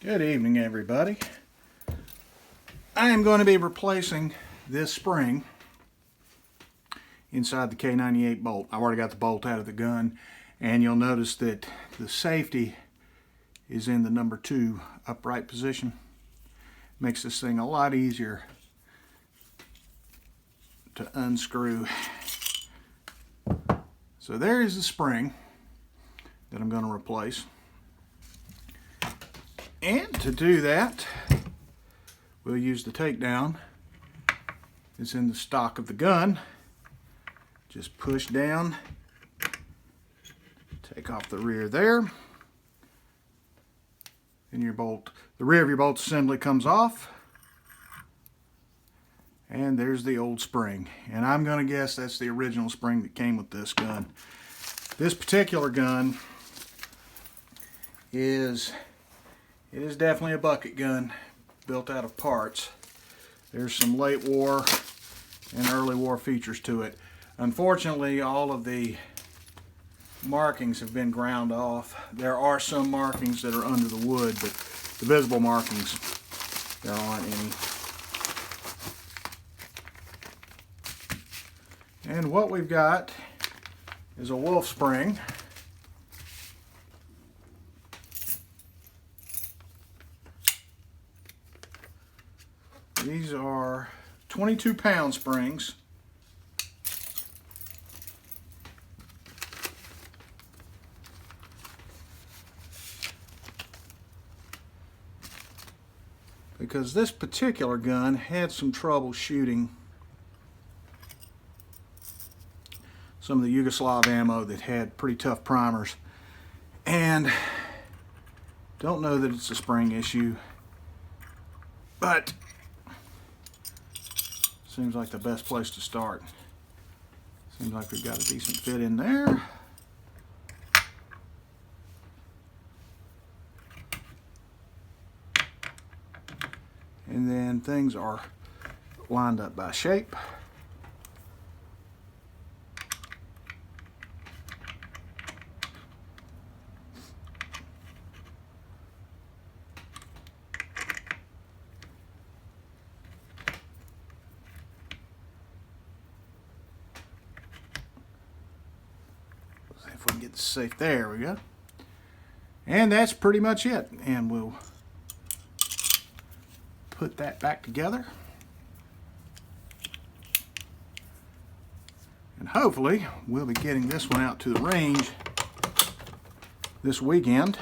Good evening, everybody. I am going to be replacing this spring inside the K98 bolt. I've already got the bolt out of the gun, and you'll notice that the safety is in the number 2 upright position. Makes this thing a lot easier to unscrew. So there is the spring that I'm going to replace. And to do that, we'll use the takedown. It's in the stock of the gun. Just push down, take off the rear there, and your bolt, the rear of your bolt assembly comes off, and there's the old spring. And I'm going to guess that's the original spring that came with this gun. This particular gun is definitely a bucket gun built out of parts. There's some late war and early war features to it. Unfortunately, all of the markings have been ground off. There are some markings that are under the wood, but the visible markings, there aren't any. And what we've got is a Wolff spring. These are 22-pound springs. Because this particular gun had some trouble shooting some of the Yugoslav ammo that had pretty tough primers. And don't know that it's a spring issue, but seems like the best place to start. Seems like we've got a decent fit in there. And then things are lined up by shape. If we can get this safe, there we go. And that's pretty much it. And we'll put that back together. And hopefully we'll be getting this one out to the range this weekend.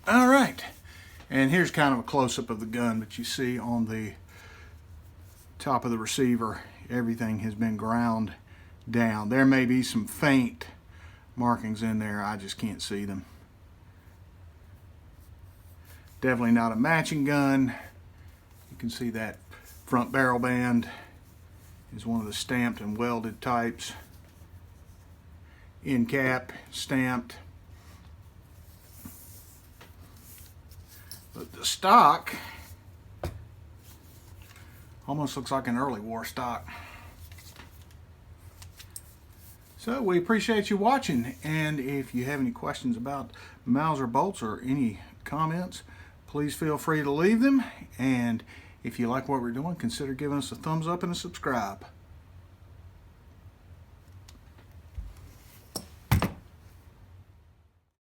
All right, and here's kind of a close-up of the gun, but you see on the top of the receiver, everything has been ground down. There may be some faint markings in there, I just can't see them. Definitely not a matching gun. You can see that front barrel band is one of the stamped and welded types. End cap stamped. But the stock almost looks like an early war stock. So we appreciate you watching, and if you have any questions about Mauser bolts or any comments, please feel free to leave them. And if you like what we're doing, consider giving us a thumbs up and a subscribe.